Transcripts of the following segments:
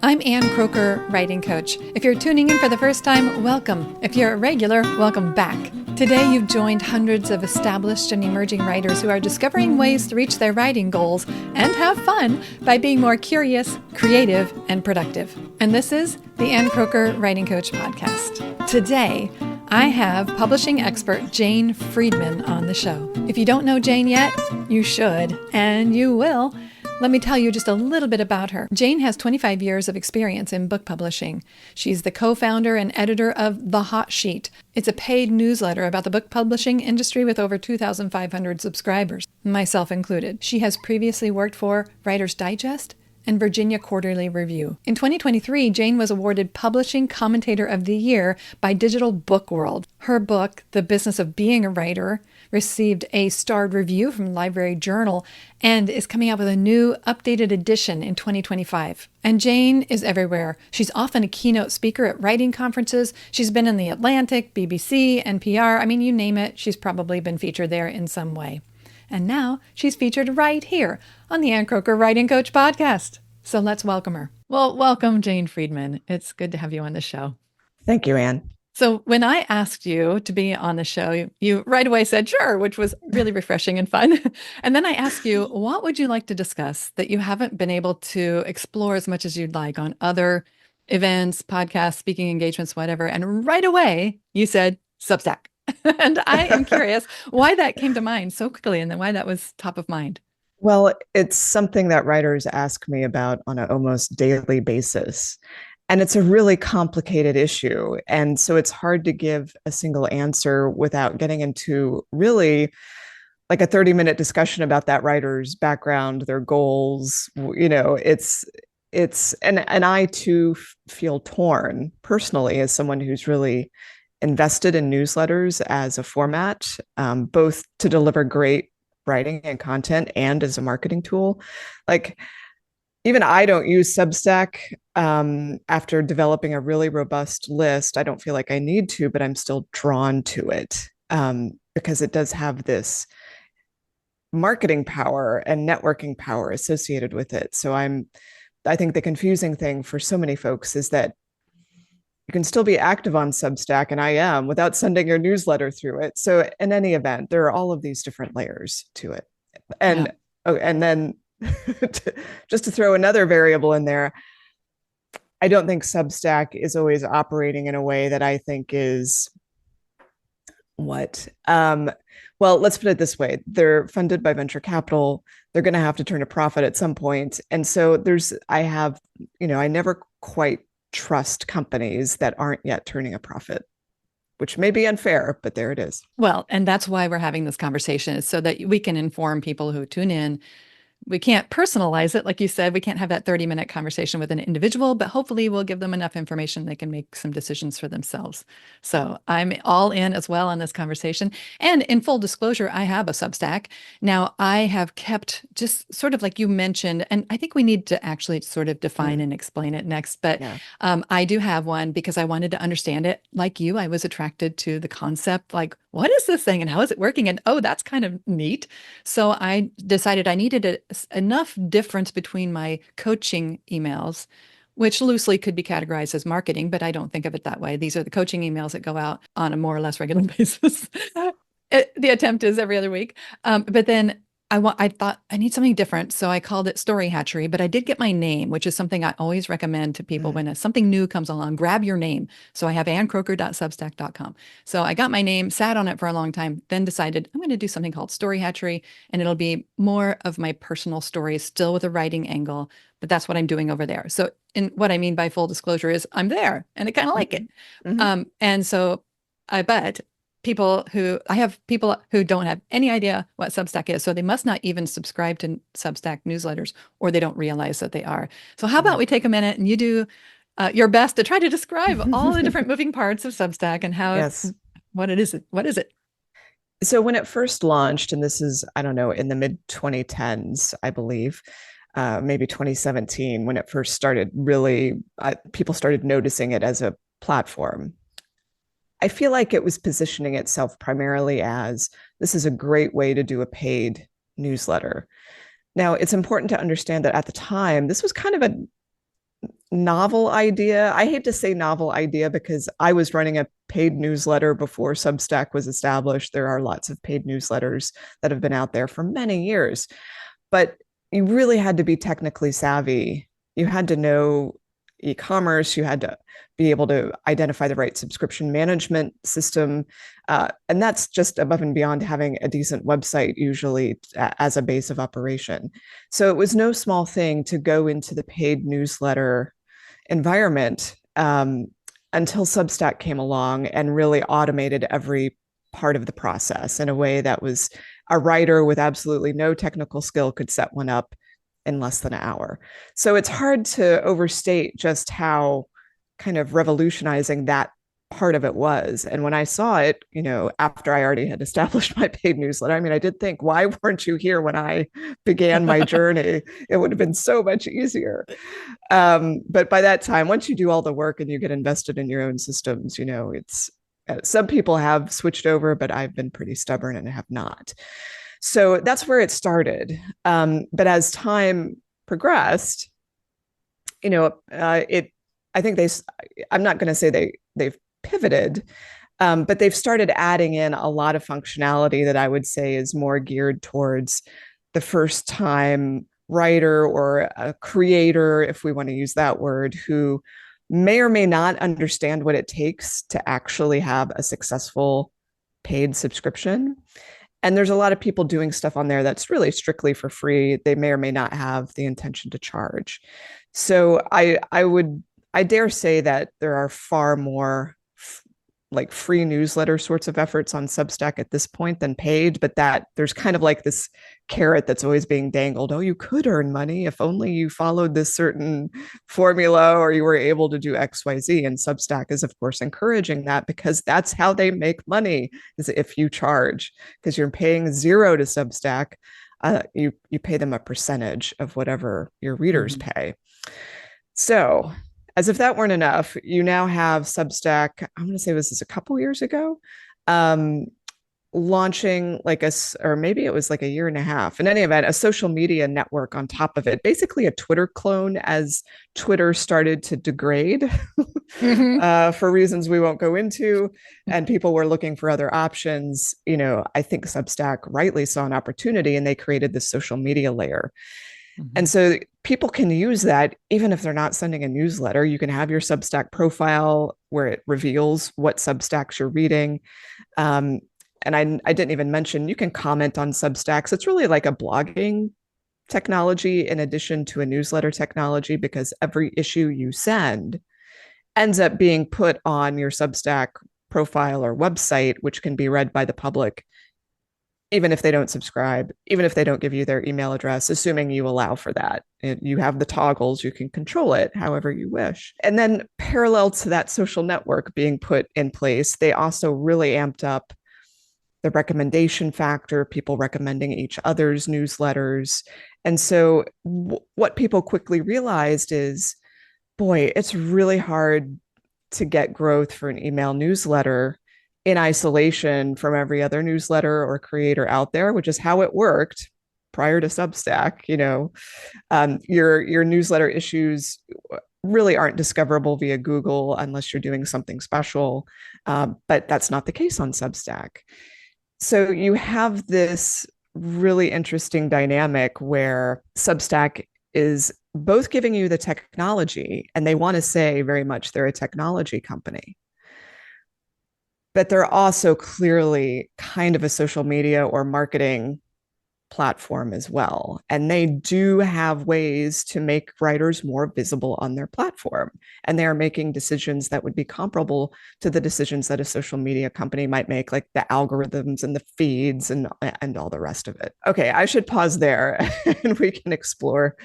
I'm Ann Kroeker, writing coach. If you're tuning in for the first time, welcome. If you're a regular, welcome back. Today, you've joined hundreds of established and emerging writers who are discovering ways to reach their writing goals and have fun by being more curious, creative, and productive. And this is the Ann Kroeker Writing Coach podcast. Today, I have publishing expert Jane Friedman on the show. If you don't know Jane yet, you should, and you will. Let me tell you just a little bit about her. Jane has 25 years of experience in book publishing. She's the co-founder and editor of The Hot Sheet. It's a paid newsletter about the book publishing industry with over 2,500 subscribers, myself included. She has previously worked for Writer's Digest and Virginia Quarterly Review. In 2023, Jane was awarded Publishing Commentator of the Year by Digital Book World. Her book, The Business of Being a Writer, received a starred review from Library Journal and is coming out with a new updated edition in 2025. And Jane is everywhere. She's often a keynote speaker at writing conferences. She's been in The Atlantic, BBC, NPR. I mean, you name it, she's probably been featured there in some way. And now she's featured right here on the Ann Kroeker Writing Coach podcast. So let's welcome her. Well, welcome, Jane Friedman. It's good to have you on the show. Thank you, Ann. So when I asked you to be on the show, you right away said, sure, which was really refreshing and fun. And then I asked you, what would you like to discuss that you haven't been able to explore as much as you'd like on other events, podcasts, speaking engagements, whatever. And right away, you said Substack. And I am curious why that came to mind so quickly and then why that was top of mind. Well, it's something that writers ask me about on an almost daily basis. And it's a really complicated issue. And so it's hard to give a single answer without getting into really like a 30-minute discussion about that writer's background, their goals. You know, and I too feel torn personally as someone who's really invested in newsletters as a format, both to deliver great writing and content and as a marketing tool. Like, even I don't use Substack. After developing a really robust list, I don't feel like I need to, but I'm still drawn to it because it does have this marketing power and networking power associated with it. So I think the confusing thing for so many folks is that you can still be active on Substack, and I am, without sending your newsletter through it. So in any event, there are all of these different layers to it. And and then just to throw another variable in there, I don't think Substack is always operating in a way that I think is well, let's put it this way. They're funded by venture capital. They're going to have to turn a profit at some point. And so I never quite trust companies that aren't yet turning a profit, which may be unfair, but there it is. Well, and that's why we're having this conversation, is so that we can inform people who tune in. We can't personalize it. Like you said, we can't have that 30-minute conversation with an individual, but hopefully we'll give them enough information they can make some decisions for themselves. So I'm all in as well on this conversation. And in full disclosure, I have a Substack. Now, I have kept just sort of like you mentioned, and I think we need to actually sort of define and explain it next, but I do have one because I wanted to understand it. Like you, I was attracted to the concept, like, what is this thing and how is it working? And oh, that's kind of neat. So I decided I needed enough difference between my coaching emails, which loosely could be categorized as marketing, but I don't think of it that way. These are the coaching emails that go out on a more or less regular basis. The attempt is every other week. But then I thought I need something different. So I called it Story Hatchery, but I did get my name, which is something I always recommend to people when something new comes along, grab your name. So I have annkroeker.substack.com. So I got my name, sat on it for a long time, then decided I'm going to do something called Story Hatchery, and it'll be more of my personal stories, still with a writing angle, but that's what I'm doing over there. So what I mean by full disclosure is I'm there and I kind of like it. And so but I have people who don't have any idea what Substack is. So they must not even subscribe to Substack newsletters, or they don't realize that they are. So how about we take a minute and you do your best to try to describe all the different moving parts of Substack and how, what is it? So when it first launched, and this is, I don't know, in the mid 2010s, I believe, maybe 2017, when it first started, really, people started noticing it as a platform. I feel like it was positioning itself primarily as, this is a great way to do a paid newsletter. Now, it's important to understand that at the time, this was kind of novel idea. I hate to say novel idea because I was running a paid newsletter before Substack was established. There are lots of paid newsletters that have been out there for many years, but you really had to be technically savvy. You had to know e-commerce. You had to be able to identify the right subscription management system. And that's just above and beyond having a decent website, usually as a base of operation. So it was no small thing to go into the paid newsletter environment until Substack came along and really automated every part of the process in a way that was a writer with absolutely no technical skill could set one up in less than an hour. So it's hard to overstate just how kind of revolutionizing that part of it was. And when I saw it, after I already had established my paid newsletter, I mean, I did think, why weren't you here when I began my journey? It would have been so much easier. But by that time, once you do all the work and you get invested in your own systems, it's some people have switched over, but I've been pretty stubborn and have not. So that's where it started. But as time progressed, I think I'm not going to say they've pivoted, but they've started adding in a lot of functionality that I would say is more geared towards the first time writer or a creator, if we want to use that word, who may or may not understand what it takes to actually have a successful paid subscription. And there's a lot of people doing stuff on there that's really strictly for free. They may or may not have the intention to charge. So I dare say that there are far more like free newsletter sorts of efforts on Substack at this point than paid, but that there's kind of like this carrot that's always being dangled. Oh, you could earn money if only you followed this certain formula or you were able to do XYZ. And Substack is, of course, encouraging that because that's how they make money, is if you charge, because you're paying zero to Substack. You pay them a percentage of whatever your readers pay. So as if that weren't enough, you now have Substack, I'm going to say this is a couple years ago, launching or maybe it was like a year and a half. In any event, a social media network on top of it, basically a Twitter clone as Twitter started to degrade for reasons we won't go into. And people were looking for other options. I think Substack rightly saw an opportunity and they created this social media layer. And so people can use that even if they're not sending a newsletter. You can have your Substack profile where it reveals what Substacks you're reading. And I didn't even mention, you can comment on Substacks. It's really like a blogging technology in addition to a newsletter technology, because every issue you send ends up being put on your Substack profile or website, which can be read by the public even if they don't subscribe, even if they don't give you their email address, assuming you allow for that. You have the toggles, you can control it however you wish. And then parallel to that social network being put in place, they also really amped up the recommendation factor, people recommending each other's newsletters. And so what people quickly realized is, boy, it's really hard to get growth for an email newsletter in isolation from every other newsletter or creator out there, which is how it worked prior to Substack. Your newsletter issues really aren't discoverable via Google unless you're doing something special, but that's not the case on Substack. So you have this really interesting dynamic where Substack is both giving you the technology, and they want to say very much they're a technology company, but they're also clearly kind of a social media or marketing platform as well. And they do have ways to make writers more visible on their platform. And they are making decisions that would be comparable to the decisions that a social media company might make, like the algorithms and the feeds and all the rest of it. Okay, I should pause there and we can explore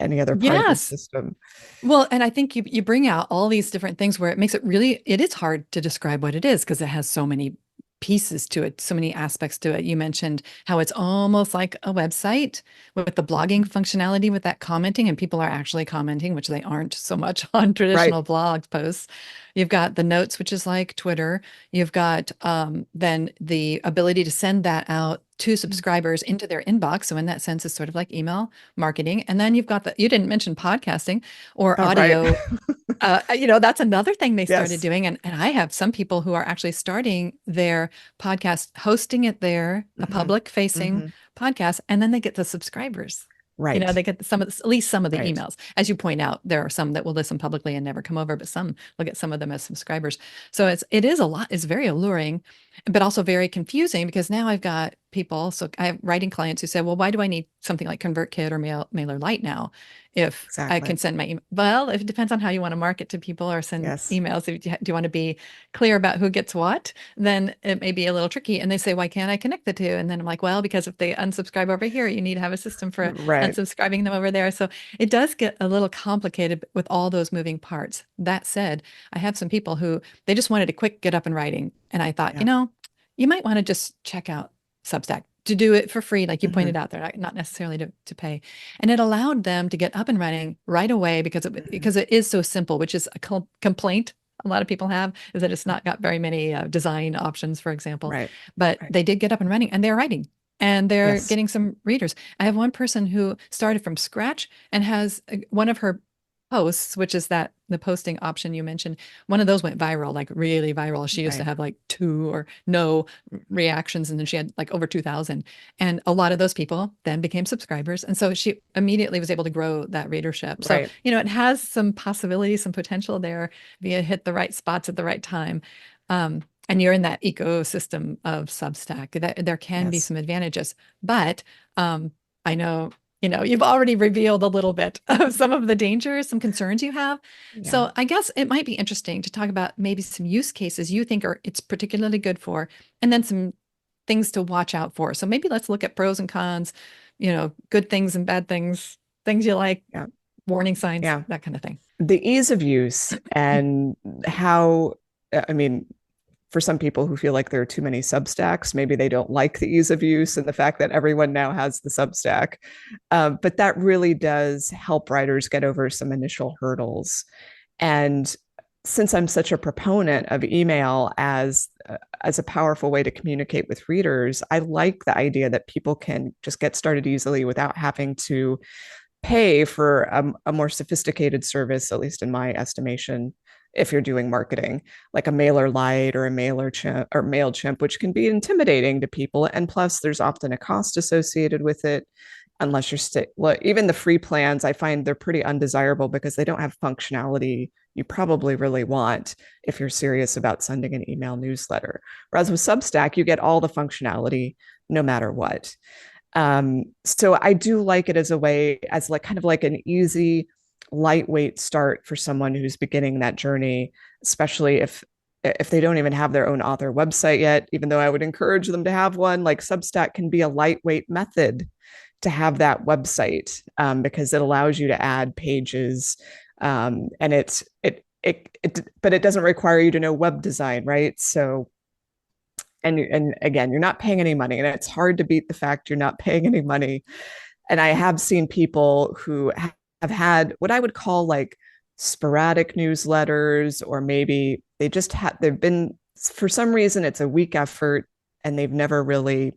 any other part of the system. Well, and I think you bring out all these different things where it makes it is hard to describe what it is because it has so many pieces to it, so many aspects to it. You mentioned how it's almost like a website with the blogging functionality with that commenting, and people are actually commenting, which they aren't so much on Right. traditional blog posts. You've got the notes, which is like Twitter. You've got then the ability to send that out to subscribers into their inbox. So in that sense, it's sort of like email marketing. And then you've got you didn't mention podcasting or Oh, right. audio. That's another thing they started Yes. doing. And I have some people who are actually starting their podcast, hosting it there, a Hmm. public facing Hmm. podcast, and then they get the subscribers. Right. They get at least some of the Right. emails. As you point out, there are some that will listen publicly and never come over, but some will get some of them as subscribers. So it is a lot. It's very alluring, but also very confusing because now I've got people. So I have writing clients who say, well, why do I need something like ConvertKit or MailerLite now if I Exactly. can send my email? Well, it depends on how you want to market to people or send Yes. emails. If do you want to be clear about who gets what, then it may be a little tricky. And they say, why can't I connect the two? And then I'm like, well, because if they unsubscribe over here, you need to have a system for Right. unsubscribing them over there. So it does get a little complicated with all those moving parts. That said, I have some people who they just wanted a quick get up and writing. And I thought, Yeah. you might want to just check out Substack to do it for free, like you Hmm. pointed out there, not necessarily to pay. And it allowed them to get up and running right away Hmm. because it is so simple, which is a complaint a lot of people have is that it's not got very many design options, for example. Right. But Right. they did get up and running and they're writing and they're Yes. getting some readers. I have one person who started from scratch and has one of her posts, which is that the posting option you mentioned, one of those went viral, like really viral. She used to Right. have like 2 or no reactions, and then she had like over 2,000. And a lot of those people then became subscribers. And so she immediately was able to grow that readership. So, Right. it has some possibilities, some potential there via hit the right spots at the right time. And you're in that ecosystem of Substack. That there can be Yes. some advantages, but I know you've already revealed a little bit of some of the dangers, some concerns you have. Yeah. So I guess it might be interesting to talk about maybe some use cases you think it's particularly good for, and then some things to watch out for. So maybe let's look at pros and cons, good things and bad things, things you like, Yeah. warning signs, Yeah. that kind of thing. The ease of use and how, I mean, for some people who feel like there are too many Substacks, maybe they don't like the ease of use and the fact that everyone now has the Substack. But that really does help writers get over some initial hurdles. And since I'm such a proponent of email as a powerful way to communicate with readers, I like the idea that people can just get started easily without having to pay for a more sophisticated service, at least in my estimation, if you're doing marketing, like a MailerLite or a MailChimp, which can be intimidating to people. And plus, there's often a cost associated with it, unless well, even the free plans, I find they're pretty undesirable because they don't have functionality you probably really want if you're serious about sending an email newsletter. Whereas with Substack, you get all the functionality no matter what. So I do like it as a way, as like kind of like an easy, lightweight start for someone who's beginning that journey, especially if they don't even have their own author website yet, even though I would encourage them to have one. Like Substack can be a lightweight method to have that website, because it allows you to add pages, and but it doesn't require you to know web design, right? So and again, you're not paying any money, and it's hard to beat the fact you're not paying any money. And I have seen people who have had what I would call like sporadic newsletters, or maybe they've been, for some reason it's a weak effort and they've never really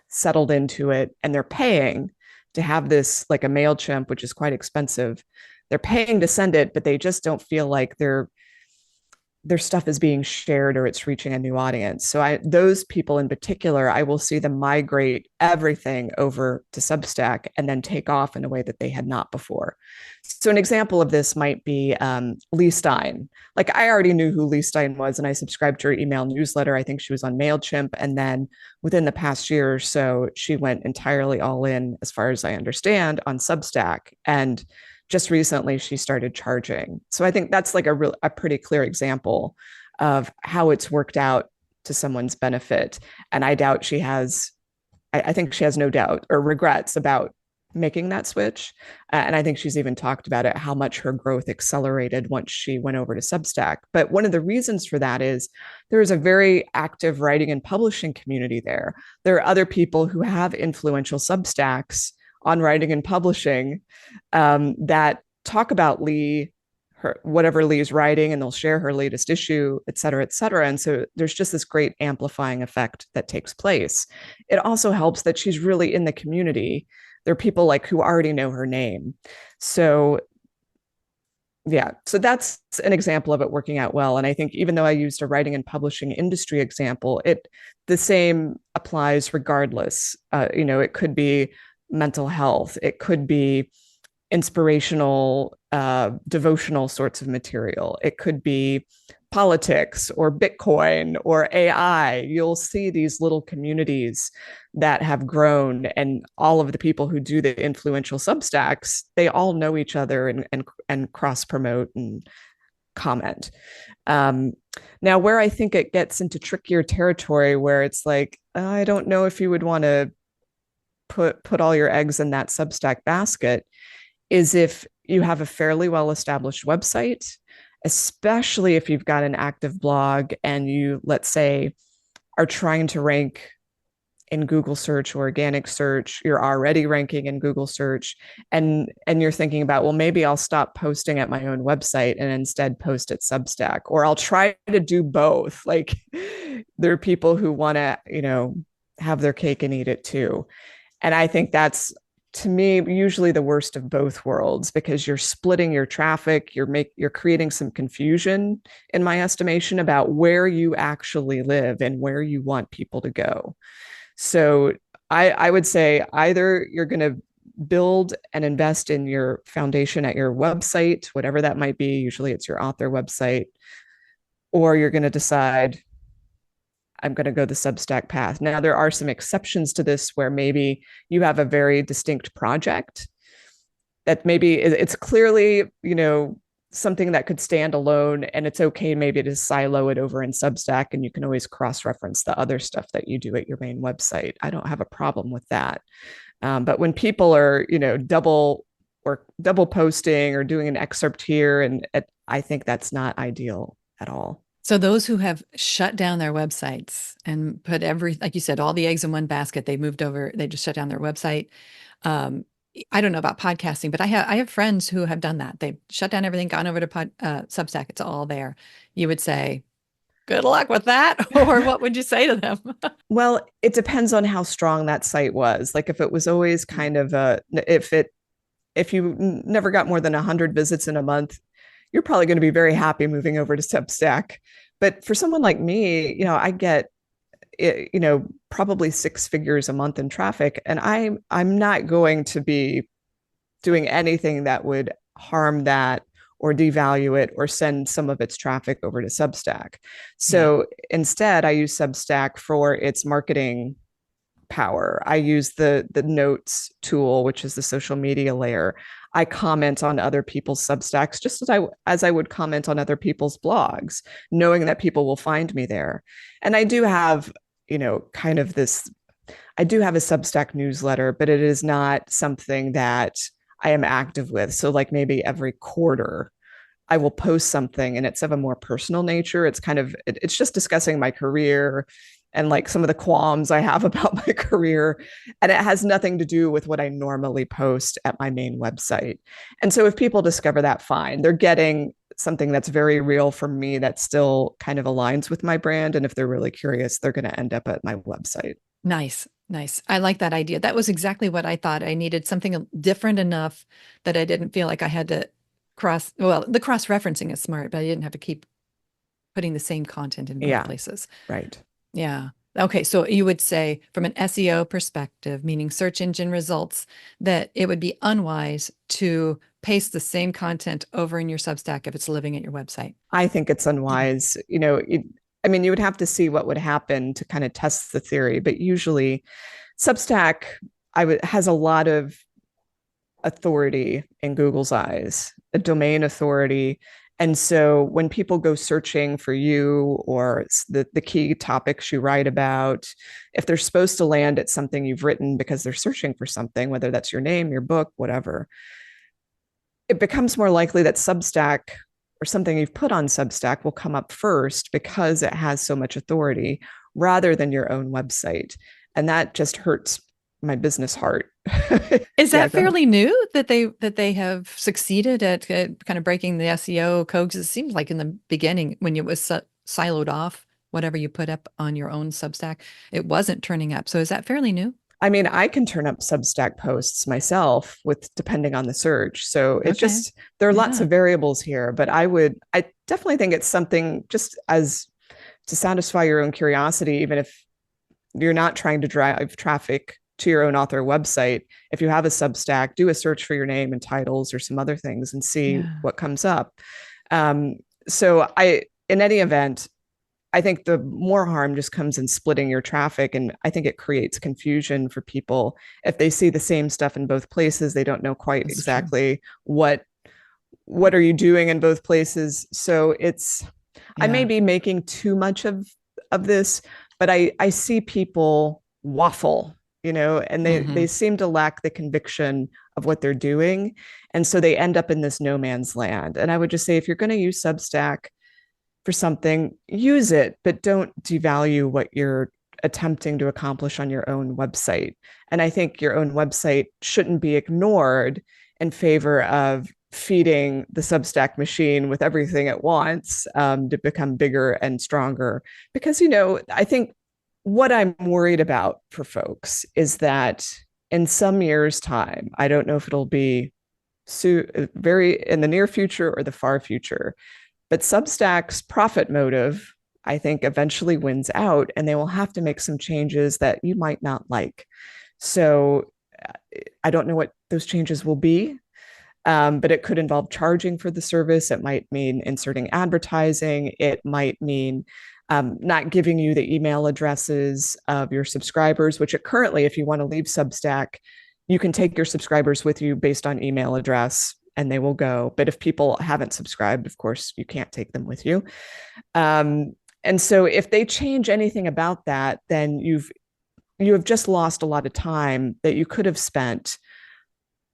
settled into it, and they're paying to have this, like a MailChimp, which is quite expensive. They're paying to send it, but they just don't feel like their stuff is being shared or it's reaching a new audience. So those people in particular, I will see them migrate everything over to Substack and then take off in a way that they had not before. So an example of this might be Lee Stein. Like I already knew who Lee Stein was, and I subscribed to her email newsletter. I think she was on MailChimp. And then within the past year or so, she went entirely all in, as far as I understand, on Substack. And just recently she started charging. So I think that's like a pretty clear example of how it's worked out to someone's benefit. And I think she has no doubt or regrets about making that switch. And I think she's even talked about it, how much her growth accelerated once she went over to Substack. But one of the reasons for that is there is a very active writing and publishing community there. There are other people who have influential Substacks on writing and publishing that talk about Lee, whatever Lee's writing, and they'll share her latest issue, et cetera, et cetera. And so there's just this great amplifying effect that takes place. It also helps that she's really in the community. There are people like who already know her name. So yeah, so that's an example of it working out well. And I think even though I used a writing and publishing industry example, the same applies regardless. It could be mental health, it could be inspirational, devotional sorts of material. It could be politics or Bitcoin or AI. You'll see these little communities that have grown, and all of the people who do the influential Substacks, they all know each other and cross promote and comment. Now, where I think it gets into trickier territory, where it's like, I don't know if you would want to put all your eggs in that Substack basket, is if you have a fairly well-established website, especially if you've got an active blog and you, let's say, are trying to rank in Google search or organic search, you're already ranking in Google search, and you're thinking about, well, maybe I'll stop posting at my own website and instead post at Substack, or I'll try to do both. Like, there are people who want to, have their cake and eat it too. And I think that's, to me, usually the worst of both worlds, because you're splitting your traffic, you're creating some confusion, in my estimation, about where you actually live and where you want people to go. So I would say either you're going to build and invest in your foundation at your website, whatever that might be. Usually it's your author website, or you're going to decide, I'm going to go the Substack path. Now, there are some exceptions to this where maybe you have a very distinct project that maybe it's clearly, something that could stand alone, and it's okay maybe to silo it over in Substack, and you can always cross-reference the other stuff that you do at your main website. I don't have a problem with that. But when people are, double posting or doing an excerpt here, and I think that's not ideal at all. So those who have shut down their websites and put like you said, all the eggs in one basket, they moved over, they just shut down their website. I don't know about podcasting, but I have friends who have done that. They've shut down everything, gone over to Substack. It's all there. You would say, good luck with that. Or what would you say to them? Well, it depends on how strong that site was. Like, if it was always kind of if you never got more than 100 visits in a month, you're probably going to be very happy moving over to Substack. But for someone like me, I get, probably 6 figures a month in traffic, and I'm not going to be doing anything that would harm that or devalue it or send some of its traffic over to Substack. So instead, I use Substack for its marketing power. I use the notes tool, which is the social media layer. I comment on other people's Substacks just as I would comment on other people's blogs, knowing that people will find me there. And I do have, kind of this, I do have a Substack newsletter, but it is not something that I am active with. So like maybe every quarter, I will post something, and it's of a more personal nature. It's just discussing my career and like some of the qualms I have about my career. And it has nothing to do with what I normally post at my main website. And so if people discover that, fine, they're getting something that's very real for me that still kind of aligns with my brand. And if they're really curious, they're going to end up at my website. Nice. Nice. I like that idea. That was exactly what I thought. I needed something different enough that I didn't feel like I had to the cross-referencing is smart, but I didn't have to keep putting the same content in both places. Right. Yeah. Okay. So you would say, from an SEO perspective, meaning search engine results, that it would be unwise to paste the same content over in your Substack if it's living at your website. I think it's unwise. You would have to see what would happen to kind of test the theory, but usually Substack has a lot of authority in Google's eyes, a domain authority. And so when people go searching for you or the key topics you write about, if they're supposed to land at something you've written because they're searching for something, whether that's your name, your book, whatever, it becomes more likely that Substack or something you've put on Substack will come up first because it has so much authority rather than your own website. And that just hurts my business heart. Is Yeah, that go ahead. fairly new that they have succeeded at kind of breaking the SEO codes? It seems like in the beginning when it was siloed off, whatever you put up on your own Substack, it wasn't turning up. So is that fairly new? I mean, I can turn up Substack posts myself with depending on the search. So it's Okay. just there are lots Yeah. of variables here, but I definitely think it's something just as to satisfy your own curiosity, even if you're not trying to drive traffic to your own author website. If you have a Substack, do a search for your name and titles or some other things and see Yeah. what comes up. Um, in any event, I think the more harm just comes in splitting your traffic. And I think it creates confusion for people. If they see the same stuff in both places, they don't know quite That's true. exactly what are you doing in both places. So it's I may Yeah. be making too much of this, but I see people waffle, and they Hmm. seem to lack the conviction of what they're doing. And so they end up in this no man's land. And I would just say if you're going to use Substack for something, use it, but don't devalue what you're attempting to accomplish on your own website. And I think your own website shouldn't be ignored in favor of feeding the Substack machine with everything it wants to become bigger and stronger. Because, I think what I'm worried about for folks is that in some years' time, I don't know if it'll be very in the near future or the far future, but Substack's profit motive, I think, eventually wins out, and they will have to make some changes that you might not like. So I don't know what those changes will be, but it could involve charging for the service. It might mean inserting advertising. It might mean not giving you the email addresses of your subscribers, which currently, if you want to leave Substack, you can take your subscribers with you based on email address and they will go. But if people haven't subscribed, of course, you can't take them with you. Um, and so if they change anything about that, then you have just lost a lot of time that you could have spent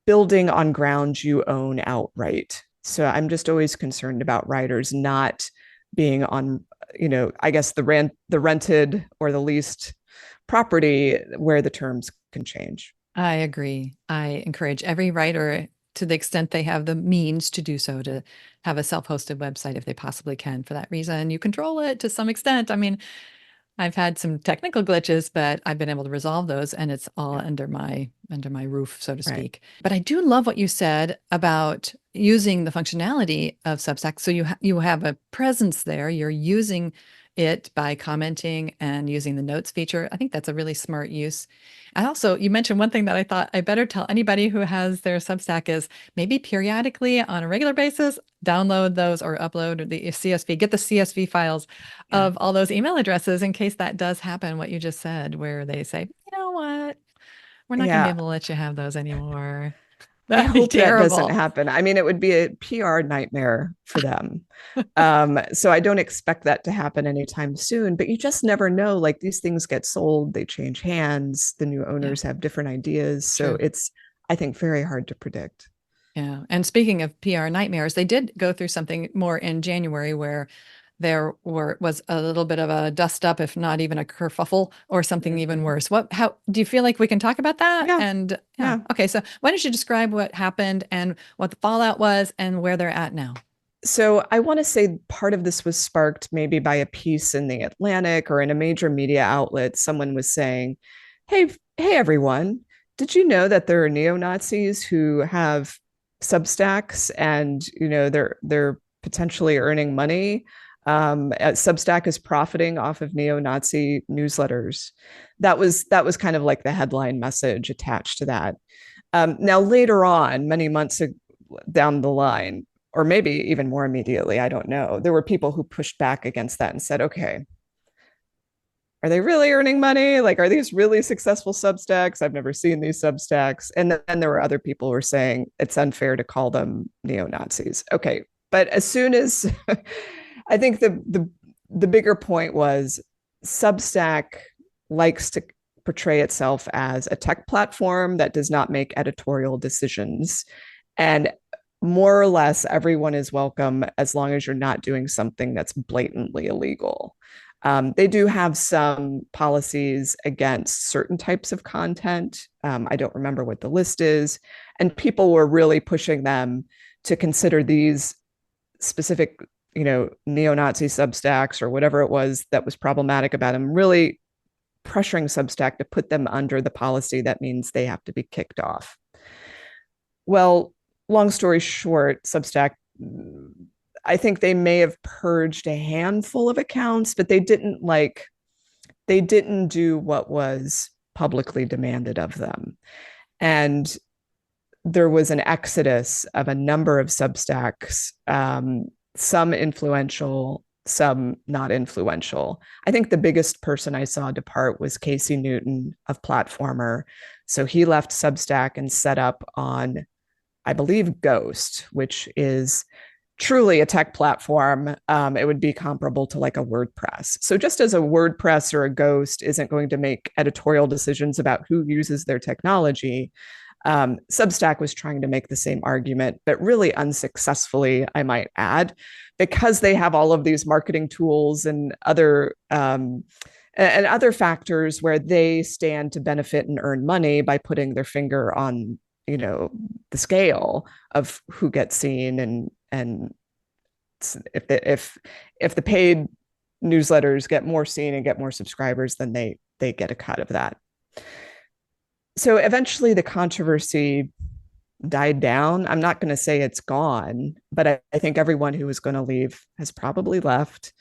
building on ground you own outright. So I'm just always concerned about writers not being on, I guess the rented or the leased property where the terms can change. I agree. I encourage every writer, to the extent they have the means to do so, to have a self-hosted website if they possibly can. For that reason, you control it to some extent. I mean, I've had some technical glitches, but I've been able to resolve those, and it's all Yeah. under my roof, so to Right. speak. But I do love what you said about using the functionality of Substack. So you have a presence there. You're using it by commenting and using the notes feature. I think that's a really smart use. And also, you mentioned one thing that I thought I better tell anybody who has their Substack is maybe periodically on a regular basis, download those or upload the CSV, get the CSV files Yeah. of all those email addresses in case that does happen, what you just said, where they say, you know what, we're not going to be Yeah. able to let you have those anymore. I That'd be hope that doesn't terrible. happen. I mean, it would be a PR nightmare for them. So I don't expect that to happen anytime soon, but you just never know. Like these things get sold, they change hands, the new Yeah, owners have different ideas. So true. it's, I think, very hard to predict. Yeah. And speaking of PR nightmares, they did go through something more in January where was a little bit of a dust up, if not even a kerfuffle or something even Mhm. worse. How do you feel like we can talk about that? Yeah. And yeah, Yeah. okay. So why don't you describe what happened and what the fallout was and where they're at now? So I want to say part of this was sparked maybe by a piece in the Atlantic or in a major media outlet. Someone was saying, hey, everyone, did you know that there are neo-Nazis who have Substacks and they're potentially earning money? Substack is profiting off of neo-Nazi newsletters. That was kind of like the headline message attached to that. Now later on, many months down the line, or maybe even more immediately, I don't know, there were people who pushed back against that and said, okay, are they really earning money? Like, are these really successful Substacks? I've never seen these Substacks. And then there were other people who were saying it's unfair to call them neo Nazis. Okay, But as soon as I think the bigger point was Substack likes to portray itself as a tech platform that does not make editorial decisions. And more or less, everyone is welcome as long as you're not doing something that's blatantly illegal. They do have some policies against certain types of content. I don't remember what the list is. And people were really pushing them to consider these specific, neo-Nazi Substacks or whatever it was that was problematic about them, really pressuring Substack to put them under the policy that means they have to be kicked off. Well, long story short, Substack, I think they may have purged a handful of accounts, but they didn't do what was publicly demanded of them. And there was an exodus of a number of Substacks, some influential, some not influential. I think the biggest person I saw depart was Casey Newton of Platformer. So he left Substack and set up on, I believe, Ghost, which is truly a tech platform. It would be comparable to like a WordPress. So just as a WordPress or a Ghost isn't going to make editorial decisions about who uses their technology, Substack was trying to make the same argument, but really unsuccessfully, I might add, because they have all of these marketing tools and other factors where they stand to benefit and earn money by putting their finger on, the scale of who gets seen, and if the paid newsletters get more seen and get more subscribers, then they get a cut of that. So eventually the controversy died down. I'm not going to say it's gone, but I think everyone who was going to leave has probably left.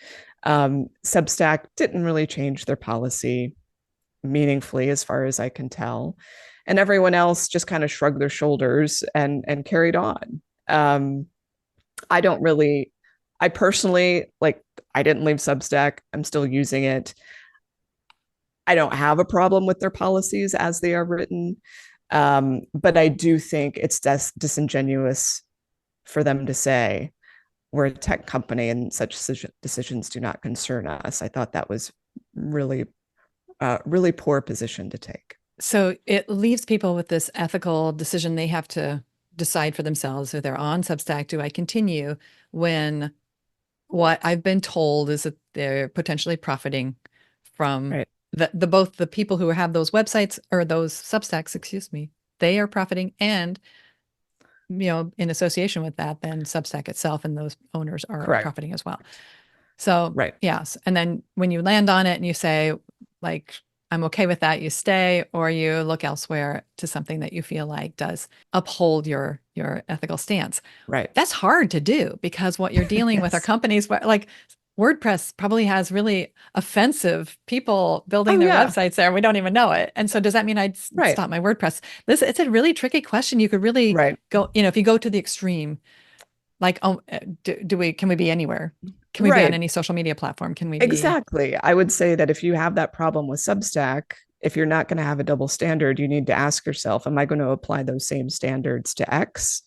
Substack didn't really change their policy meaningfully, as far as I can tell. And everyone else just kind of shrugged their shoulders and carried on. I personally, I didn't leave Substack. I'm still using it. I don't have a problem with their policies as they are written. But I do think it's disingenuous for them to say we're a tech company and such decisions do not concern us. I thought that was really poor position to take. So it leaves people with this ethical decision they have to decide for themselves. If they're on Substack, do I continue when what I've been told is that they're potentially profiting from Right. both the people who have those websites or those Substacks, excuse me, they are profiting, and in association with that, then Substack itself and those owners are Correct. profiting as well. So right. Yes. And then when you land on it and you say, like, I'm okay with that, you stay, or you look elsewhere to something that you feel like does uphold your ethical stance. Right. That's hard to do because what you're dealing with are companies where, like, WordPress probably has really offensive people building their websites there. We don't even know it. And so does that mean I'd stop my WordPress? It's a really tricky question. You could really go, if you go to the extreme, like, can we be anywhere? Can we be on any social media platform? Can we Exactly. I would say that if you have that problem with Substack, if you're not going to have a double standard, you need to ask yourself, am I going to apply those same standards to X,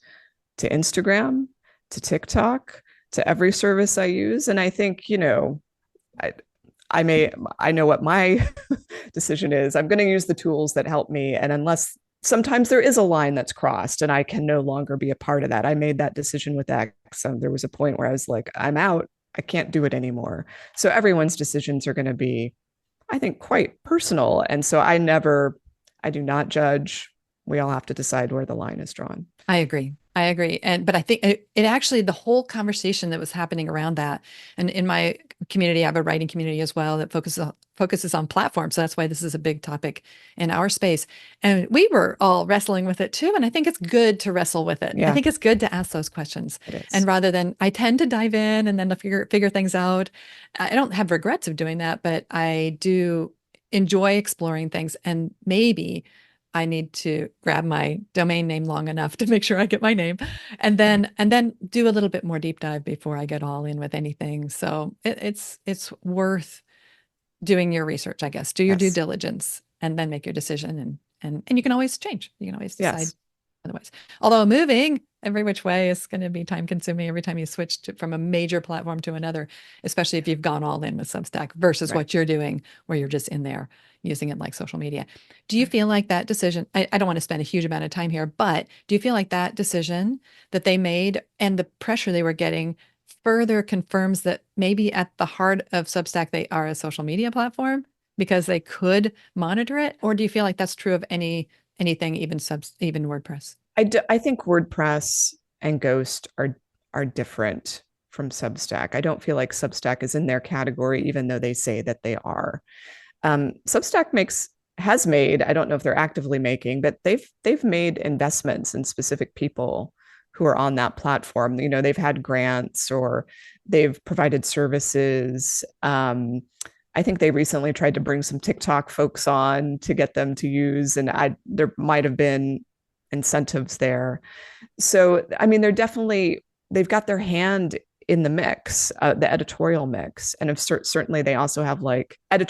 to Instagram, to TikTok, to every service I use? And I think, I know what my decision is. I'm going to use the tools that help me. And unless sometimes there is a line that's crossed and I can no longer be a part of that. I made that decision with X. There was a point where I was like, I'm out. I can't do it anymore. So everyone's decisions are going to be, I think, quite personal. And so I do not judge. We all have to decide where the line is drawn. I agree. But I think it actually, the whole conversation that was happening around that, and in my community, I have a writing community as well that focuses on platforms. So that's why this is a big topic in our space. And we were all wrestling with it too. And I think it's good to wrestle with it. Yeah. I think it's good to ask those questions. And rather than, I tend to dive in and then to figure things out. I don't have regrets of doing that, but I do enjoy exploring things, and maybe I need to grab my domain name long enough to make sure I get my name, and then do a little bit more deep dive before I get all in with anything. So it's worth doing your research, I guess. Do your due diligence and then make your decision, and you can always change. You can always decide otherwise. Although moving every which way is going to be time consuming every time you switch from a major platform to another, especially if you've gone all in with Substack versus Right. what you're doing, where you're just in there using it like social media. Do you feel like that decision? I don't want to spend a huge amount of time here, but do you feel like that decision that they made and the pressure they were getting further confirms that maybe at the heart of Substack, they are a social media platform because they could monitor it? Or do you feel like that's true of anything, even WordPress? I think WordPress and Ghost are different from Substack. I don't feel like Substack is in their category, even though they say that they are. Substack has made, I don't know if they're actively making, but they've made investments in specific people who are on that platform. You know, they've had grants or they've provided services. I think they recently tried to bring some TikTok folks on to get them to use, and there might have been incentives there. So, I mean, they've got their hand in the mix, the editorial mix. And certainly they also have like their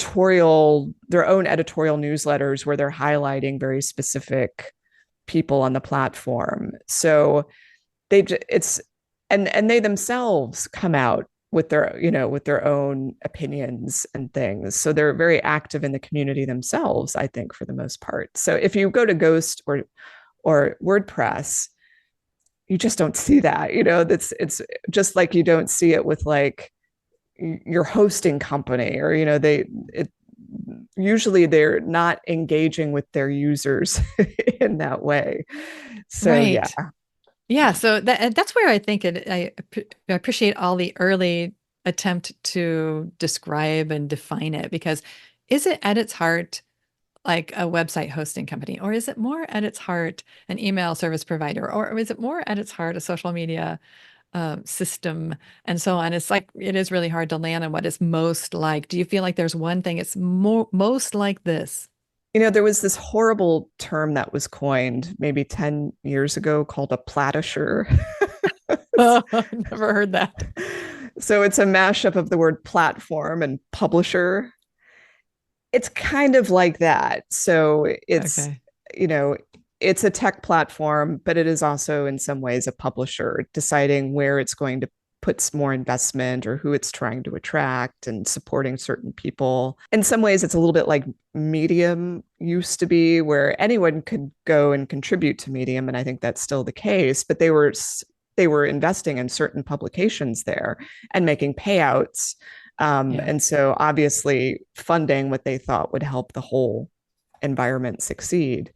own editorial newsletters where they're highlighting very specific people on the platform. So it's, and they themselves come out with with their own opinions and things. So they're very active in the community themselves, I think, for the most part. So if you go to Ghost or WordPress, you just don't see that. It's just like you don't see it with like your hosting company, or usually they're not engaging with their users in that way. So yeah. Right. Yeah, so that's where I think I appreciate all the early attempt to describe and define it, because is it at its heart like a website hosting company, or is it more at its heart an email service provider, or is it more at its heart a social media system and so on? It's like it is really hard to land on what is most like. Do you feel like there's one thing it's most like this? There was this horrible term that was coined maybe 10 years ago called a platisher. Oh, never heard that. So it's a mashup of the word platform and publisher. It's kind of like that. So Okay. you know, it's a tech platform, but it is also in some ways a publisher deciding where it's going to put more investment or who it's trying to attract and supporting certain people. In some ways, it's a little bit like Medium used to be, where anyone could go and contribute to Medium. And I think that's still the case, but they were investing in certain publications there and making payouts. Yeah. And so obviously funding what they thought would help the whole environment succeed.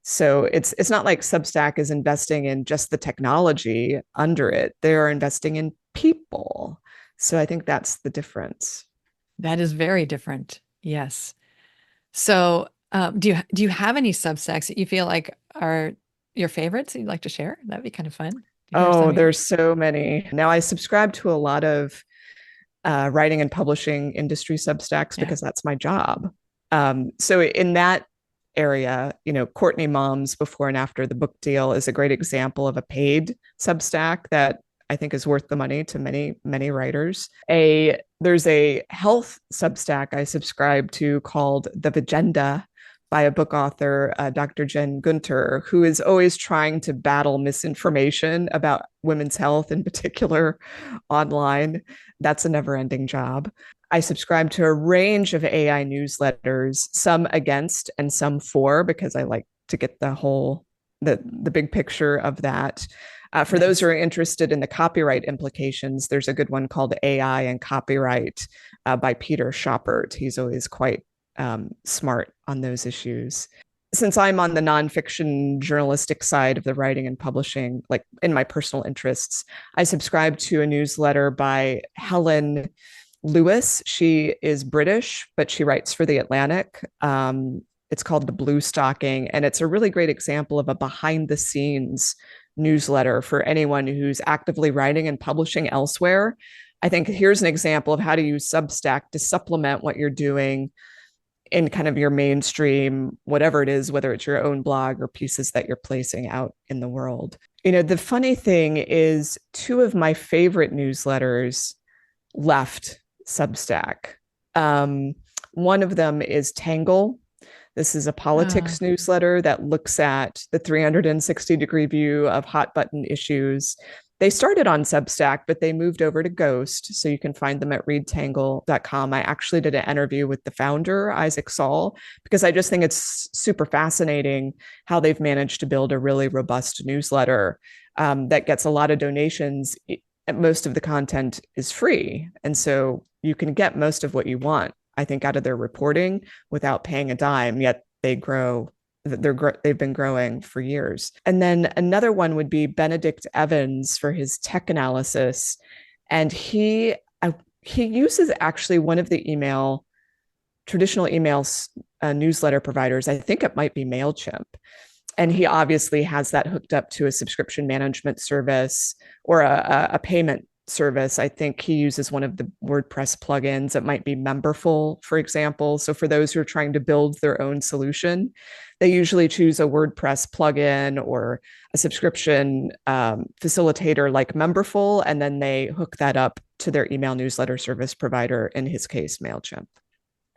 So it's not like Substack is investing in just the technology under it. They're investing in people. So I think that's the difference. That is very different. Yes. So, do you have any Substacks that you feel like are your favorites that you'd like to share? That'd be kind of fun to hear some Oh, of yours. there's so many. Now I subscribe to a lot of writing and publishing industry Substacks Yeah. because that's my job. So in that area, Courtney Mom's Before and After the Book Deal is a great example of a paid Substack that I think is worth the money to many, many writers. There's a health Substack I subscribe to called The Agenda by a book author, Dr. Jen Gunter, who is always trying to battle misinformation about women's health in particular online. That's a never ending job. I subscribe to a range of AI newsletters, some against and some for, because I like to get the big picture of that. For those who Nice. are interested in the copyright implications, there's a good one called AI and Copyright by Peter Schoppert. He's always quite smart on those issues. Since I'm on the nonfiction journalistic side of the writing and publishing, like in my personal interests, I subscribe to a newsletter by Helen Lewis. She is British, but she writes for The Atlantic. It's called The Blue Stocking, and it's a really great example of a behind the scenes newsletter for anyone who's actively writing and publishing elsewhere. I think here's an example of how to use Substack to supplement what you're doing in kind of your mainstream, whatever it is, whether it's your own blog or pieces that you're placing out in the world. The funny thing is, two of my favorite newsletters left Substack. One of them is Tangle. This is a Uh, politics newsletter that looks at the 360-degree view of hot button issues. They started on Substack, but they moved over to Ghost. So you can find them at readtangle.com. I actually did an interview with the founder, Isaac Saul, because I just think it's super fascinating how they've managed to build a really robust newsletter that gets a lot of donations. Most of the content is free. And so you can get most of what you want, I think, out of their reporting without paying a dime, yet they've been growing for years. And then another one would be Benedict Evans for his tech analysis. And he uses actually one of the traditional email newsletter providers. I think it might be MailChimp. And he obviously has that hooked up to a subscription management service or a payment service. I think he uses one of the WordPress plugins. It might be Memberful, for example. So for those who are trying to build their own solution, they usually choose a WordPress plugin or a subscription facilitator like Memberful, and then they hook that up to their email newsletter service provider, in his case, MailChimp.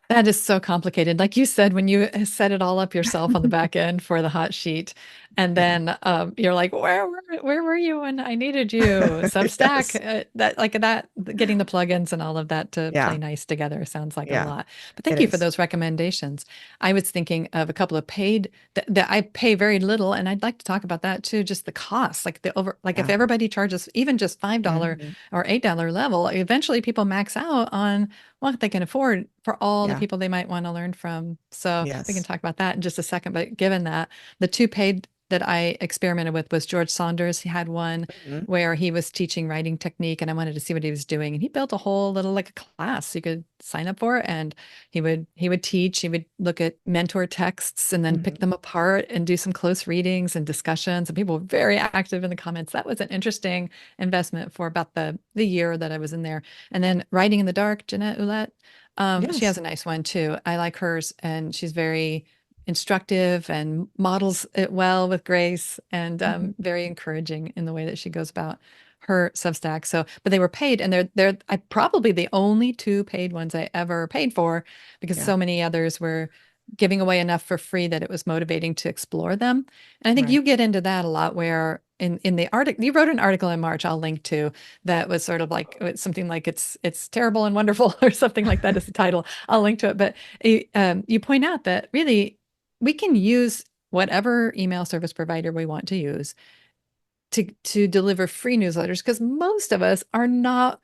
That is so complicated. Like you said, when you set it all up yourself on the back end for the hot sheet, and Yeah. then you're like, where were you when I needed you? Substack, Yes. getting the plugins and all of that to play Yeah. nice together sounds like a Yeah. lot. But It thank you for is. those recommendations. I was thinking of a couple of paid that I pay very little, and I'd like to talk about that too. Just the cost, like if Yeah. everybody charges even just $5 Mhm. or $8 level, eventually people max out on what they can afford for all the Yeah. people they might want to learn from. So we can Yes. talk about that in just a second. But given that, the two paid that I experimented with was George Saunders. He had one Mhm. where he was teaching writing technique, and I wanted to see what he was doing. And he built a whole little like a class you could sign up for, and he would teach. He would look at mentor texts and then pick Mhm. them apart and do some close readings and discussions. And people were very active in the comments. That was an interesting investment for about the year that I was in there. And then Writing in the Dark, Jeanette Ouellette, she has Yes. a nice one too. I like hers, and she's very instructive and models it well with grace, and Mhm. very encouraging in the way that she goes about her Substack. So, but they were paid, and they're I probably the only two paid ones I ever paid for, because Yeah. so many others were giving away enough for free that it was motivating to explore them. And I think you Right. get into that a lot, where in the article you wrote an article in March I'll link to, that was sort of like something like it's terrible and wonderful or something like that is the title. I'll link to it. But you point out that really we can use whatever email service provider we want to use to deliver free newsletters, because most of us are not.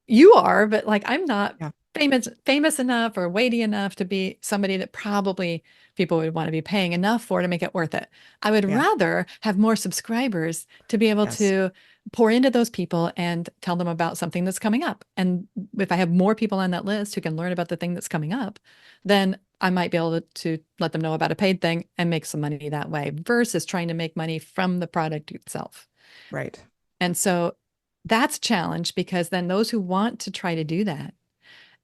You are, but like I'm not Yeah. famous enough or weighty enough to be somebody that probably people would want to be paying enough for to make it worth it. I would Yeah. rather have more subscribers to be able Yes. to pour into those people and tell them about something that's coming up. And if I have more people on that list who can learn about the thing that's coming up, then I might be able to let them know about a paid thing and make some money that way versus trying to make money from the product itself. Right. And so that's a challenge, because then those who want to try to do that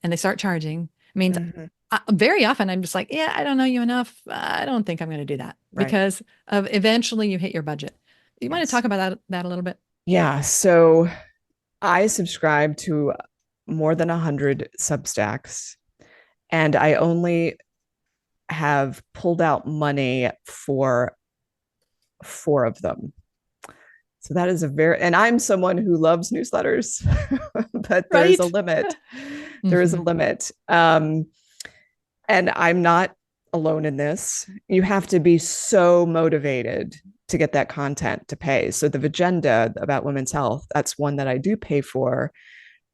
and they start charging means Mhm. very often I'm just like, yeah, I don't know you enough. I don't think I'm going to do that, Right. because of eventually you hit your budget. You want to Yes. talk about that a little bit? Yeah. So I subscribe to more than 100 Substacks, and I only have pulled out money for four of them. So that is and I'm someone who loves newsletters, but there is a Right. limit. There is a Hmm. limit. And I'm not alone in this. You have to be so motivated to get that content to pay. So the Vigenda about women's health, that's one that I do pay for,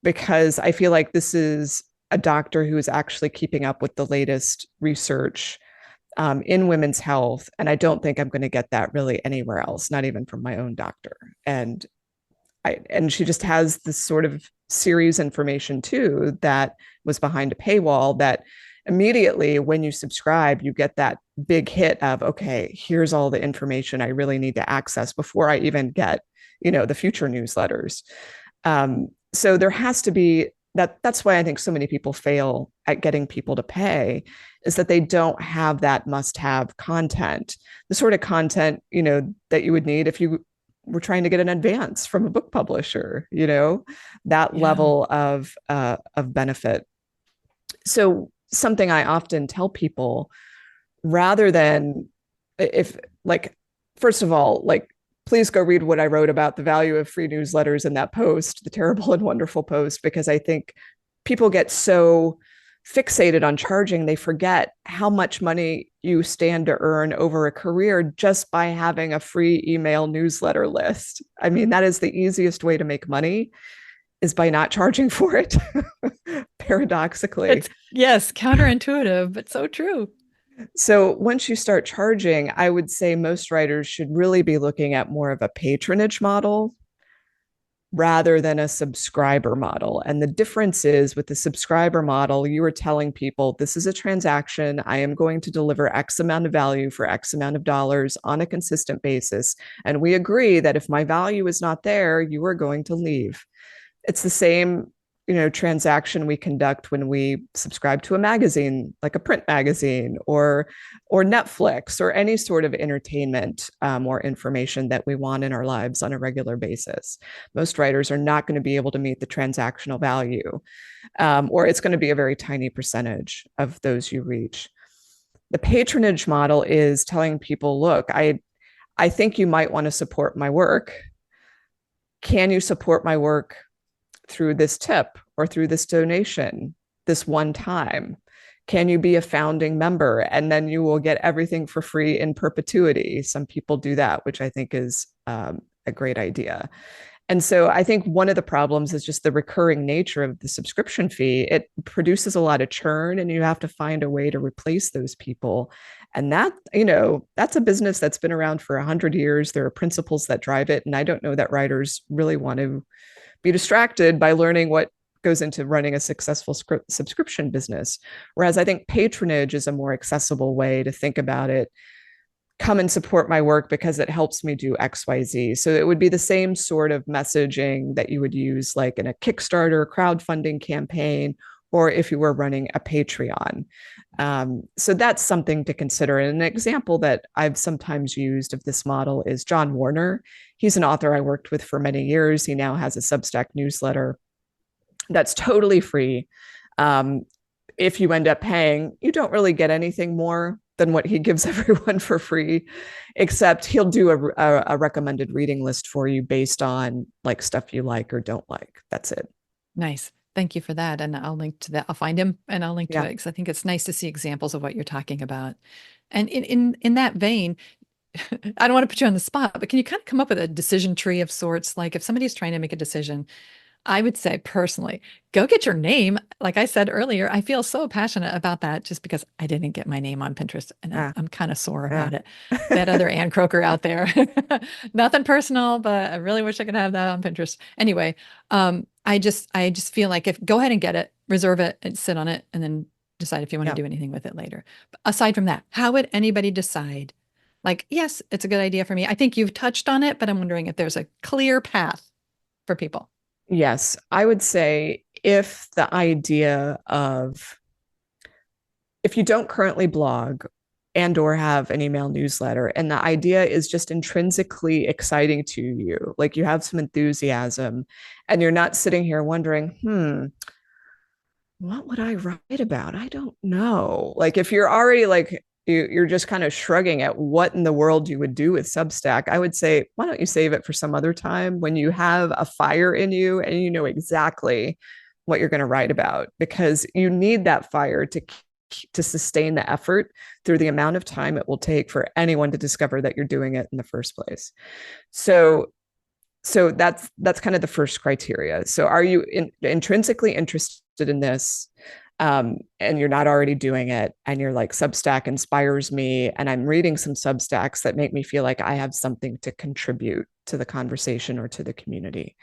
because I feel like this is a doctor who is actually keeping up with the latest research in women's health. And I don't think I'm going to get that really anywhere else, not even from my own doctor. And she just has this sort of series information too that was behind a paywall, that immediately when you subscribe, you get that big hit of, okay, here's all the information I really need to access before I even get, the future newsletters. So there has to be that's why I think so many people fail at getting people to pay, is that they don't have that must have content, the sort of content, that you would need if you were trying to get an advance from a book publisher, that Yeah. level of benefit. So something I often tell people rather than if like, first of all, like, please go read what I wrote about the value of free newsletters in that post, the terrible and wonderful post, because I think people get so fixated on charging, they forget how much money you stand to earn over a career just by having a free email newsletter list. I mean, that is the easiest way to make money, is by not charging for it, paradoxically. It's, yes, counterintuitive, but so true. So once you start charging, I would say most writers should really be looking at more of a patronage model rather than a subscriber model. And the difference is, with the subscriber model, you are telling people, this is a transaction. I am going to deliver X amount of value for X amount of dollars on a consistent basis. And we agree that if my value is not there, you are going to leave. It's the same, transaction we conduct when we subscribe to a magazine, like a print magazine, or Netflix, or any sort of entertainment, or information that we want in our lives on a regular basis. Most writers are not going to be able to meet the transactional value, or it's going to be a very tiny percentage of those you reach. The patronage model is telling people, look, I think you might want to support my work. Can you support my work through this tip or through this donation this one time? Can you be a founding member? And then you will get everything for free in perpetuity. Some people do that, which I think is a great idea. And so I think one of the problems is just the recurring nature of the subscription fee. It produces a lot of churn, and you have to find a way to replace those people. And that, that's a business that's been around for 100 years. There are principles that drive it. And I don't know that writers really want to be distracted by learning what goes into running a successful subscription business. Whereas I think patronage is a more accessible way to think about it. Come and support my work because it helps me do XYZ. So it would be the same sort of messaging that you would use like in a Kickstarter crowdfunding campaign, or if you were running a Patreon. So that's something to consider. And an example that I've sometimes used of this model is John Warner. He's an author I worked with for many years. He now has a Substack newsletter that's totally free. If you end up paying, you don't really get anything more than what he gives everyone for free, except he'll do a recommended reading list for you based on like stuff you like or don't like. That's it. Nice. Thank you for that. And I'll link to that. I'll find him and I'll link to Yeah. it because I think it's nice to see examples of what you're talking about. And in that vein, I don't want to put you on the spot, but can you kind of come up with a decision tree of sorts? Like if somebody's trying to make a decision, I would say personally, go get your name. Like I said earlier, I feel so passionate about that just because I didn't get my name on Pinterest, and I'm kind of sore about it. That other Ann Kroeker out there. Nothing personal, but I really wish I could have that on Pinterest. Anyway, I just feel like, if go ahead and get it, reserve it and sit on it, and then decide if you want to do anything with it later. But aside from that, how would anybody decide? Like, yes, it's a good idea for me. I think you've touched on it, but I'm wondering if there's a clear path for people. Yes, I would say if the idea of, if you don't currently blog and or have an email newsletter, and the idea is just intrinsically exciting to you, like you have some enthusiasm, and you're not sitting here wondering, what would I write about? I don't know. Like if you're already like, you're just kind of shrugging at what in the world you would do with Substack, I would say, why don't you save it for some other time when you have a fire in you and you know exactly what you're going to write about, because you need that fire to sustain the effort through the amount of time it will take for anyone to discover that you're doing it in the first place. So that's kind of the first criteria. So are you intrinsically interested in this, and you're not already doing it, and you're like, Substack inspires me, and I'm reading some Substacks that make me feel like I have something to contribute to the conversation or to the community.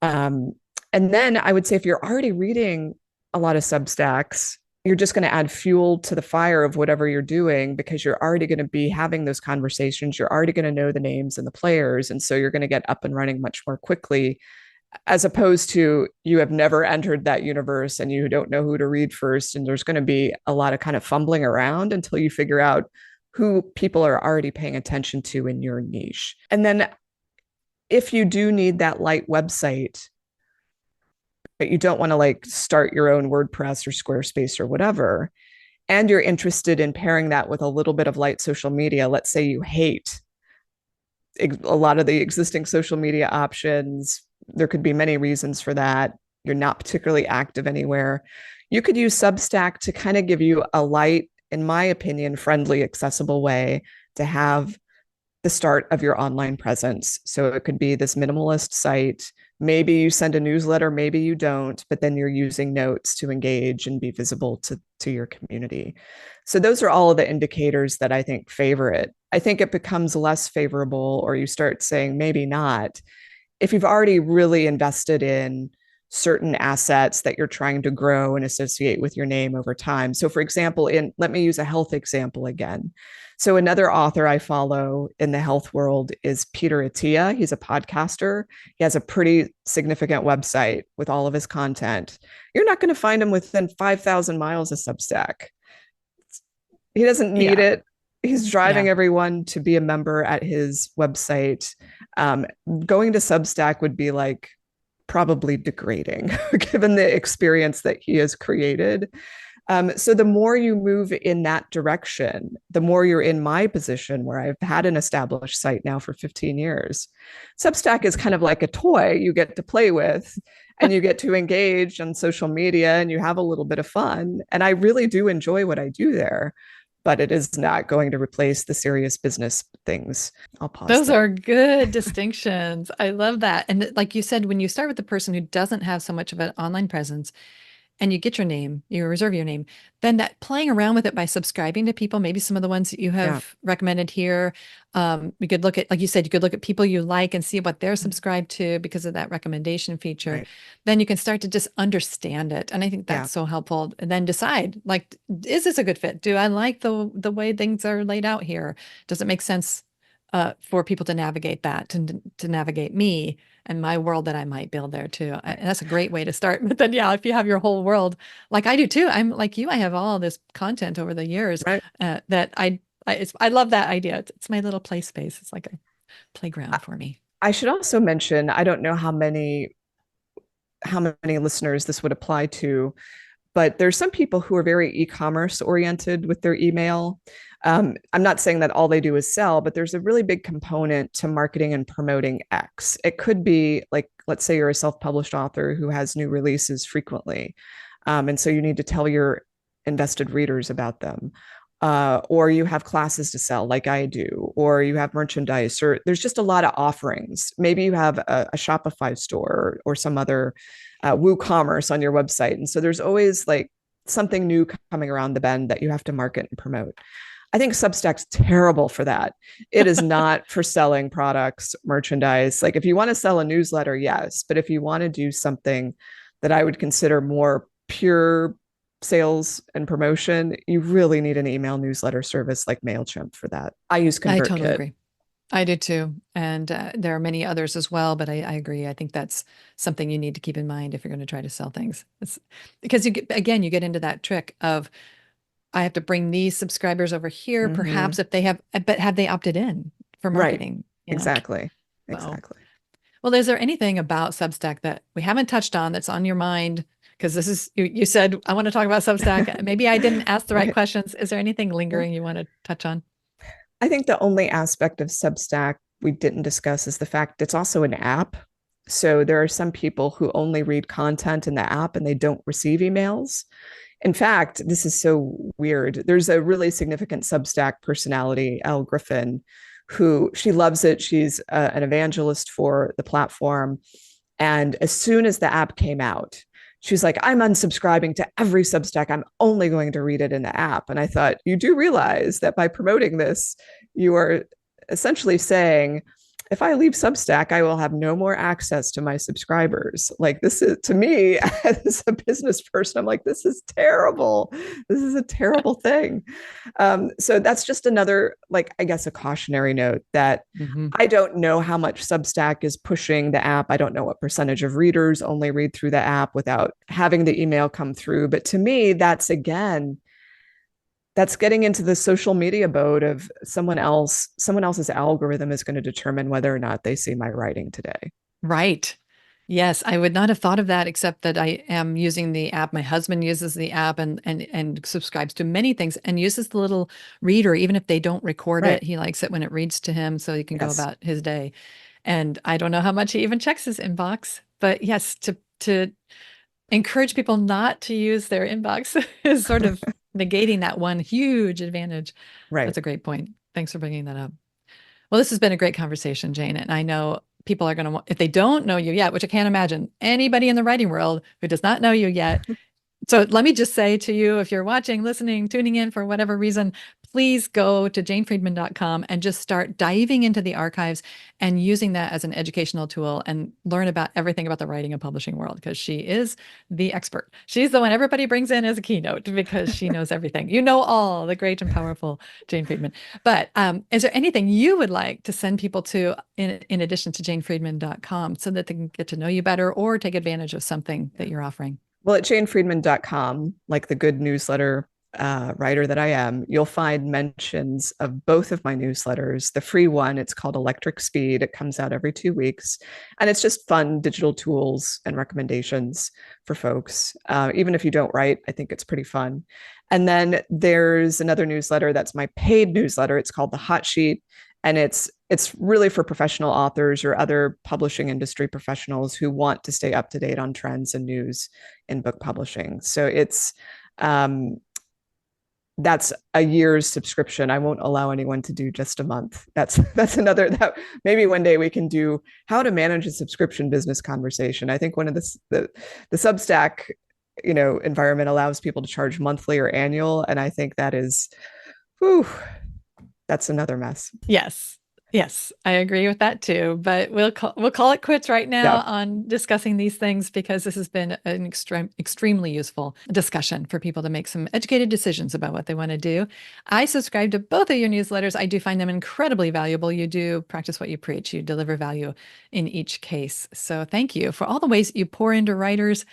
And then I would say, if you're already reading a lot of Substacks, you're just going to add fuel to the fire of whatever you're doing, because you're already going to be having those conversations. You're already going to know the names and the players. And so you're going to get up and running much more quickly, as opposed to you have never entered that universe and you don't know who to read first. And there's going to be a lot of kind of fumbling around until you figure out who people are already paying attention to in your niche. And then if you do need that light website, but you don't want to like start your own WordPress or Squarespace or whatever, and you're interested in pairing that with a little bit of light social media, let's say you hate a lot of the existing social media options. There could be many reasons for that. You're not particularly active anywhere. You could use Substack to kind of give you a light, in my opinion, friendly, accessible way to have the start of your online presence. So it could be this minimalist site. Maybe you send a newsletter, maybe you don't, but then you're using notes to engage and be visible to your community. So those are all of the indicators that I think favor it. I think it becomes less favorable, or you start saying maybe not, if you've already really invested in certain assets that you're trying to grow and associate with your name over time. So for example, let me use a health example again. So another author I follow in the health world is Peter Attia. He's a podcaster. He has a pretty significant website with all of his content. You're not going to find him within 5,000 miles of Substack. He doesn't need Yeah. it. He's Yeah. driving everyone to be a member at his website. Going to Substack would be like probably degrading given the experience that he has created. So the more you move in that direction, the more you're in my position where I've had an established site now for 15 years. Substack is kind of like a toy you get to play with, and you get to engage on social media, and you have a little bit of fun. And I really do enjoy what I do there, but it is not going to replace the serious business things. I'll pause Those there. are good distinctions. I love that. And like you said, when you start with the person who doesn't have so much of an online presence, and you get your name, you reserve your name, then that playing around with it by subscribing to people, maybe some of the ones that you Yeah. have recommended here. We could look at, like you said, you could look at people you like and see what they're subscribed to because of that recommendation feature. Right. Then you can start to just understand it. And I think Yeah. that's so helpful. And then decide, like, is this a good fit? Do I like the way things are laid out here? Does it make sense for people to navigate that, to navigate me and my world that I might build there too. Right. And that's a great way to start. But then, yeah, if you have your whole world, like I do too, I'm like you, I have all this content over the years Right. that I love that idea. It's my little play space. It's like a playground for me. I should also mention, I don't know how many listeners this would apply to, but there's some people who are very e-commerce oriented with their email. I'm not saying that all they do is sell, but there's a really big component to marketing and promoting X. It could be like, let's say you're a self-published author who has new releases frequently. And so you need to tell your invested readers about them. Or you have classes to sell like I do, or you have merchandise, or there's just a lot of offerings. Maybe you have a Shopify store or some other WooCommerce on your website. And so there's always like something new coming around the bend that you have to market and promote. I think Substack's terrible for that. It is not for selling products, merchandise. Like if you want to sell a newsletter, yes. But if you want to do something that I would consider more pure sales and promotion, you really need an email newsletter service like MailChimp for that. I use I totally ConvertKit. agree. I do too. And there are many others as well, but I agree. I think that's something you need to keep in mind if you're going to try to sell things. It's because again, you get into that trick of I have to bring these subscribers over here, Mm-hmm. perhaps if they have, but have they opted in for Right. marketing? Exactly. So, Exactly. well, is there anything about Substack that we haven't touched on that's on your mind? Because this is, you said, I want to talk about Substack. Maybe I didn't ask the right Right. questions. Is there anything Yeah. lingering you want to touch on? I think the only aspect of Substack we didn't discuss is the fact it's also an app. So there are some people who only read content in the app and they don't receive emails. In fact, this is so weird. There's a really significant Substack personality, Elle Griffin, who she loves it. She's an evangelist for the platform. And as soon as the app came out, she's like, I'm unsubscribing to every Substack. I'm only going to read it in the app. And I thought, you do realize that by promoting this, you are essentially saying, if I leave Substack, I will have no more access to my subscribers. Like, this is, to me, as a business person, I'm like, this is terrible. This is a terrible thing. So that's just another, like, I guess, a cautionary note that Mm-hmm. I don't know how much Substack is pushing the app. I don't know what percentage of readers only read through the app without having the email come through. But to me, that's getting into the social media boat of someone else's algorithm is going to determine whether or not they see my writing today. Right. Yes, I would not have thought of that, except that I am using the app. My husband uses the app and subscribes to many things and uses the little reader. Even if they don't record Right. it, he likes it when it reads to him so he can go Yes. about his day. And I don't know how much he even checks his inbox, but yes, to encourage people not to use their inbox is sort of negating that one huge advantage. Right. That's a great point. Thanks for bringing that up. Well, this has been a great conversation, Jane. And I know people are going to, if they don't know you yet, which I can't imagine anybody in the writing world who does not know you yet. So let me just say to you, if you're watching, listening, tuning in for whatever reason, please go to janefriedman.com and just start diving into the archives and using that as an educational tool and learn about everything about the writing and publishing world, because she is the expert. She's the one everybody brings in as a keynote because she knows everything. You know all, the great and powerful Jane Friedman. But is there anything you would like to send people to in addition to janefriedman.com so that they can get to know you better or take advantage of something that you're offering? Well, at janefriedman.com, like the good newsletter writer that I am, you'll find mentions of both of my newsletters. The free one, it's called Electric Speed. It comes out every 2 weeks. And it's just fun digital tools and recommendations for folks. Even if you don't write, I think it's pretty fun. And then there's another newsletter that's my paid newsletter. It's called The Hot Sheet. And it's really for professional authors or other publishing industry professionals who want to stay up to date on trends and news in book publishing. So it's that's a year's subscription. I won't allow anyone to do just a month. That's another that maybe one day we can do how to manage a subscription business conversation. I think one of the Substack environment allows people to charge monthly or annual, and I think that is, whew, that's another mess. Yes. Yes, I agree with that too. But we'll call it quits right now Yeah. on discussing these things, because this has been an extremely useful discussion for people to make some educated decisions about what they want to do. I subscribe to both of your newsletters. I do find them incredibly valuable. You do practice what you preach. You deliver value in each case. So thank you for all the ways that you pour into writers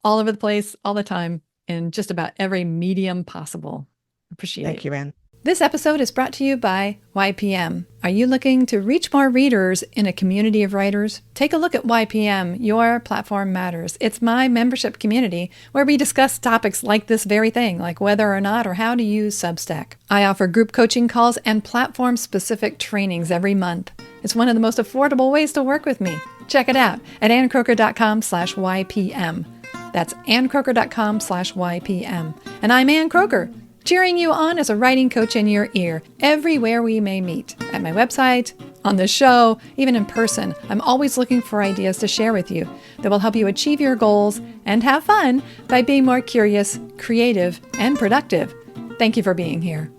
all over the place, all the time, in just about every medium possible. Appreciate it. Thank you, Ann. This episode is brought to you by YPM. Are you looking to reach more readers in a community of writers? Take a look at YPM, Your Platform Matters. It's my membership community where we discuss topics like this very thing, like whether or not or how to use Substack. I offer group coaching calls and platform-specific trainings every month. It's one of the most affordable ways to work with me. Check it out at annkroeker.com/YPM. That's annkroeker.com/YPM. And I'm Ann Kroeker, cheering you on as a writing coach in your ear everywhere we may meet. At my website, on the show, even in person, I'm always looking for ideas to share with you that will help you achieve your goals and have fun by being more curious, creative, and productive. Thank you for being here.